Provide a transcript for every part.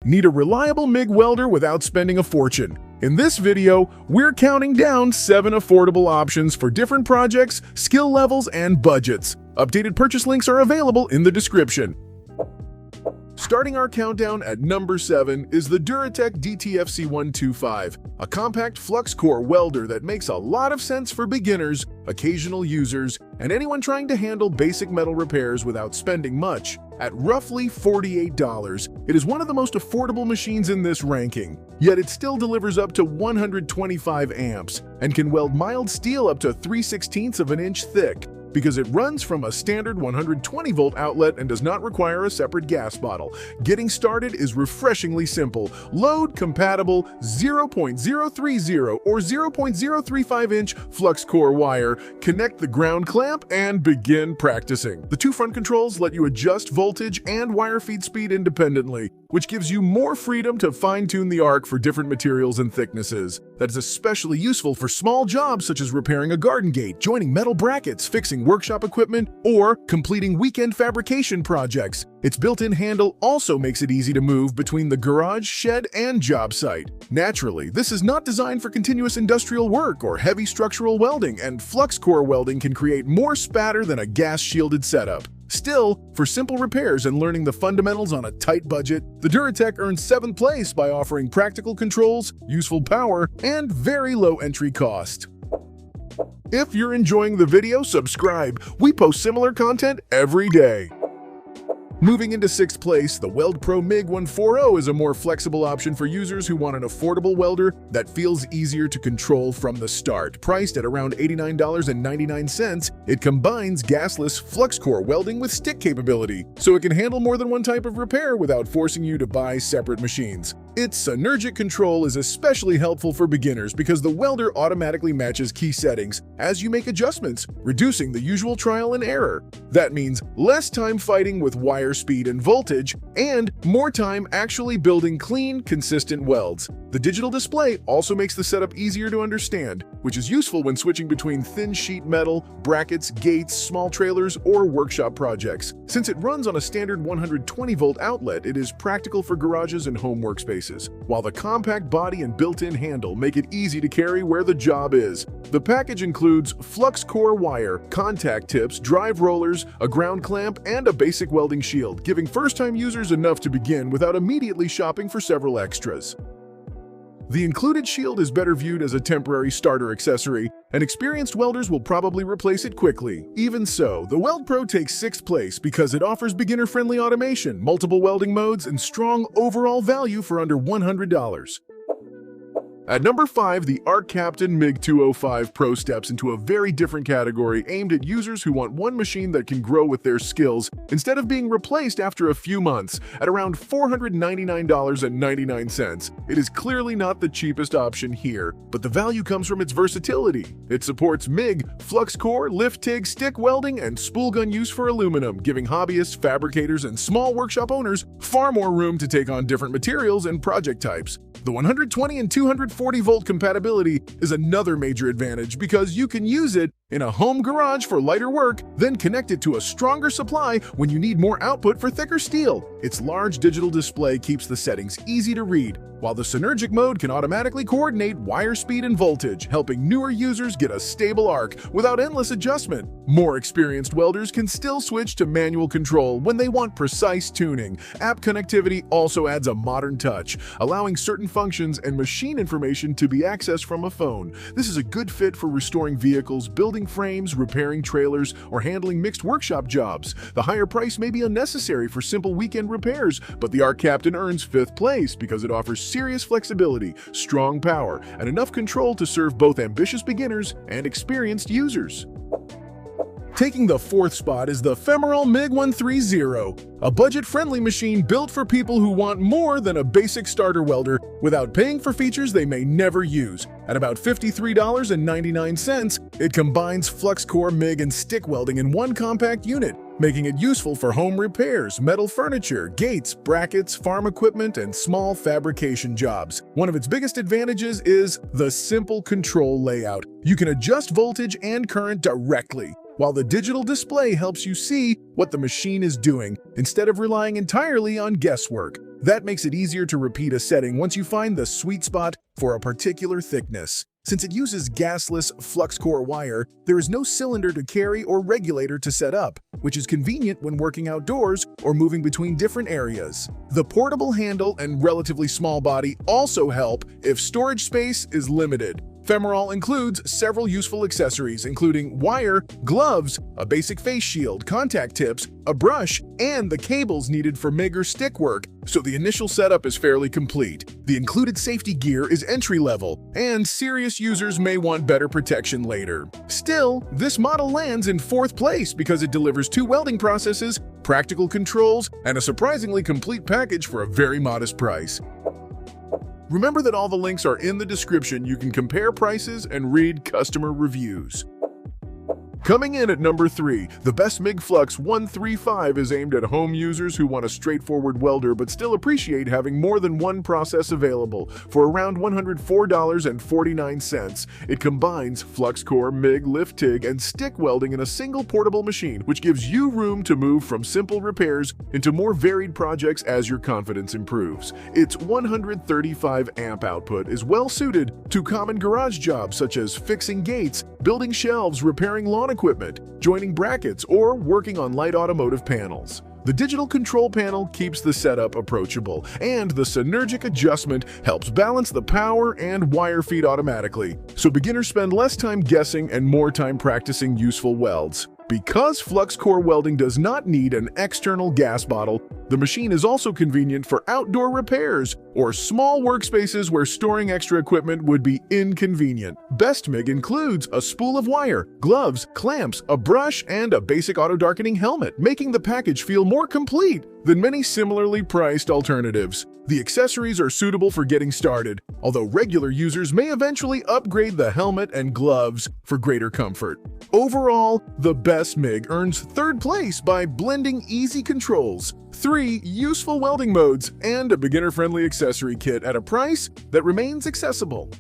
Need a reliable MIG welder without spending a fortune? In this video, we're counting down 7 affordable options for different projects, skill levels, and budgets. Updated purchase links are available in the description. Starting our countdown at number 7 is the Duratec DTFC125, a compact flux core welder that makes a lot of sense for beginners, occasional users, and anyone trying to handle basic metal repairs without spending much. At roughly $48, it is one of the most affordable machines in this ranking, yet it still delivers up to 125 amps and can weld mild steel up to 3/16 of an inch thick, because it runs from a standard 120-volt outlet and does not require a separate gas bottle. Getting started is refreshingly simple. Load compatible 0.030 or 0.035-inch flux core wire, connect the ground clamp, and begin practicing. The 2 front controls let you adjust voltage and wire feed speed independently, which gives you more freedom to fine-tune the arc for different materials and thicknesses. That is especially useful for small jobs such as repairing a garden gate, joining metal brackets, fixing workshop equipment, or completing weekend fabrication projects. Its built-in handle also makes it easy to move between the garage, shed, and job site. Naturally, this is not designed for continuous industrial work or heavy structural welding, and flux core welding can create more spatter than a gas-shielded setup. Still, for simple repairs and learning the fundamentals on a tight budget, the Duratec earns 7th place by offering practical controls, useful power, and very low entry cost. If you're enjoying the video, subscribe. We post similar content every day. Moving into 6th place, the WeldPro MIG 140 is a more flexible option for users who want an affordable welder that feels easier to control from the start. Priced at around $89.99, it combines gasless flux core welding with stick capability, so it can handle more than one type of repair without forcing you to buy separate machines. Its synergic control is especially helpful for beginners because the welder automatically matches key settings as you make adjustments, reducing the usual trial and error. That means less time fighting with wire speed and voltage, and more time actually building clean, consistent welds. The digital display also makes the setup easier to understand, which is useful when switching between thin sheet metal, brackets, gates, small trailers, or workshop projects. Since it runs on a standard 120-volt outlet, it is practical for garages and home workspaces, while the compact body and built-in handle make it easy to carry where the job is. The package includes flux core wire, contact tips, drive rollers, a ground clamp, and a basic welding shield, giving first-time users enough to begin without immediately shopping for several extras. The included shield is better viewed as a temporary starter accessory, and experienced welders will probably replace it quickly. Even so, the WeldPro takes 6th place because it offers beginner-friendly automation, multiple welding modes, and strong overall value for under $100. At number 5, the Arc Captain MIG 205 Pro steps into a very different category aimed at users who want one machine that can grow with their skills instead of being replaced after a few months. At around $499.99, it is clearly not the cheapest option here, but the value comes from its versatility. It supports MIG, flux core, lift TIG, stick welding, and spool gun use for aluminum, giving hobbyists, fabricators, and small workshop owners far more room to take on different materials and project types. The 120 and 240-volt compatibility is another major advantage because you can use it in a home garage for lighter work, then connect it to a stronger supply when you need more output for thicker steel. Its large digital display keeps the settings easy to read, while the synergic mode can automatically coordinate wire speed and voltage, helping newer users get a stable arc without endless adjustment. More experienced welders can still switch to manual control when they want precise tuning. App connectivity also adds a modern touch, allowing certain functions and machine information to be accessed from a phone. This is a good fit for restoring vehicles, building frames, repairing trailers, or handling mixed workshop jobs. The higher price may be unnecessary for simple weekend repairs, but the Arc Captain earns 5th place because it offers serious flexibility, strong power, and enough control to serve both ambitious beginners and experienced users. Taking the 4th spot is the Femoral MIG 130, a budget-friendly machine built for people who want more than a basic starter welder without paying for features they may never use. At about $53.99, it combines flux core, MIG, and stick welding in one compact unit, making it useful for home repairs, metal furniture, gates, brackets, farm equipment, and small fabrication jobs. One of its biggest advantages is the simple control layout. You can adjust voltage and current directly, while the digital display helps you see what the machine is doing instead of relying entirely on guesswork. That makes it easier to repeat a setting once you find the sweet spot for a particular thickness. Since it uses gasless flux-core wire, there is no cylinder to carry or regulator to set up, which is convenient when working outdoors or moving between different areas. The portable handle and relatively small body also help if storage space is limited. Femoral includes several useful accessories, including wire, gloves, a basic face shield, contact tips, a brush, and the cables needed for MIG or stick work, so the initial setup is fairly complete. The included safety gear is entry-level, and serious users may want better protection later. Still, this model lands in 4th place because it delivers 2 welding processes, practical controls, and a surprisingly complete package for a very modest price. Remember that all the links are in the description. You can compare prices and read customer reviews. Coming in at number 3, the best MIG Flux 135 is aimed at home users who want a straightforward welder but still appreciate having more than one process available. For around $104.49, it combines flux core, MIG, lift TIG, and stick welding in a single portable machine, which gives you room to move from simple repairs into more varied projects as your confidence improves. Its 135 amp output is well suited to common garage jobs such as fixing gates, building shelves, repairing lawn equipment, joining brackets, or working on light automotive panels. The digital control panel keeps the setup approachable, and the synergic adjustment helps balance the power and wire feed automatically, so beginners spend less time guessing and more time practicing useful welds. Because flux core welding does not need an external gas bottle, the machine is also convenient for outdoor repairs or small workspaces where storing extra equipment would be inconvenient. Best MIG includes a spool of wire, gloves, clamps, a brush, and a basic auto-darkening helmet, making the package feel more complete than many similarly priced alternatives. The accessories are suitable for getting started, although regular users may eventually upgrade the helmet and gloves for greater comfort. Overall, the best MIG earns 3rd place by blending easy controls, 3 useful welding modes, and a beginner-friendly accessory kit at a price that remains accessible.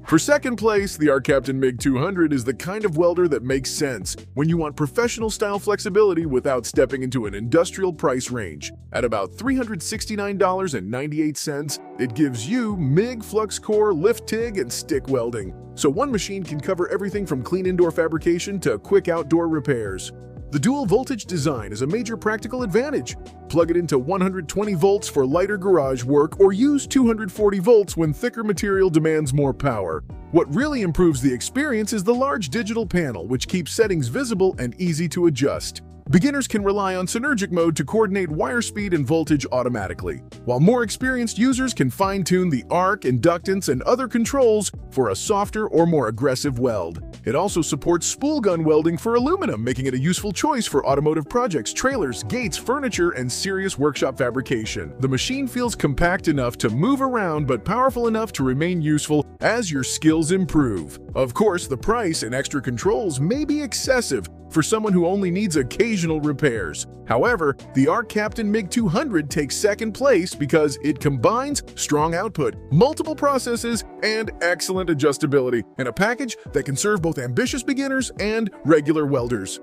For 2nd place, the Captain MIG 200 is the kind of welder that makes sense when you want professional-style flexibility without stepping into an industrial price range. At about $369.98, it gives you MIG flux core, lift TIG, and stick welding, so one machine can cover everything from clean indoor fabrication to quick outdoor repairs. The dual voltage design is a major practical advantage. Plug it into 120 volts for lighter garage work or use 240 volts when thicker material demands more power. What really improves the experience is the large digital panel, which keeps settings visible and easy to adjust. Beginners can rely on synergic mode to coordinate wire speed and voltage automatically, while more experienced users can fine-tune the arc, inductance, and other controls for a softer or more aggressive weld. It also supports spool gun welding for aluminum, making it a useful choice for automotive projects, trailers, gates, furniture, and serious workshop fabrication. The machine feels compact enough to move around but powerful enough to remain useful as your skills improve. Of course, the price and extra controls may be excessive for someone who only needs occasional repairs. However, the Captain MIG 200 takes 2nd place because it combines strong output, multiple processes, and excellent adjustability in a package that can serve both ambitious beginners and regular welders.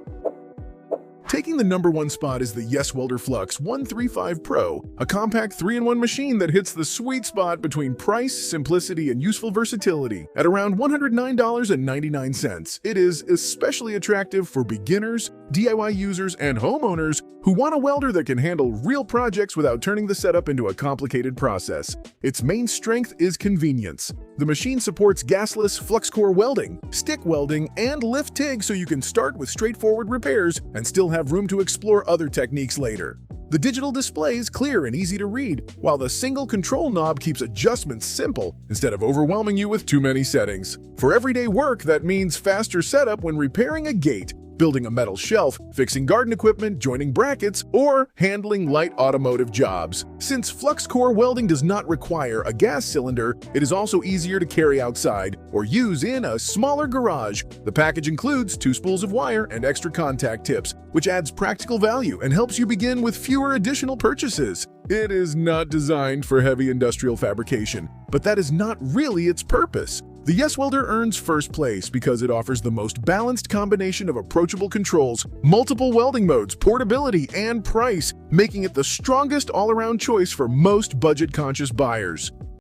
Taking the number 1 spot is the Welder Flux 135 Pro, a compact 3-in-1 machine that hits the sweet spot between price, simplicity, and useful versatility. At around $109.99, it is especially attractive for beginners, DIY users, and homeowners who want a welder that can handle real projects without turning the setup into a complicated process. Its main strength is convenience. The machine supports gasless flux core welding, stick welding, and lift TIG, so you can start with straightforward repairs and still have room to explore other techniques later. The digital display is clear and easy to read, while the single control knob keeps adjustments simple instead of overwhelming you with too many settings. For everyday work, that means faster setup when repairing a gate, building a metal shelf, fixing garden equipment, joining brackets, or handling light automotive jobs. Since flux core welding does not require a gas cylinder, it is also easier to carry outside or use in a smaller garage. The package includes 2 spools of wire and extra contact tips, which adds practical value and helps you begin with fewer additional purchases. It is not designed for heavy industrial fabrication, but that is not really its purpose. The Yes Welder earns first place because it offers the most balanced combination of approachable controls, multiple welding modes, portability, and price, making it the strongest all-around choice for most budget-conscious buyers.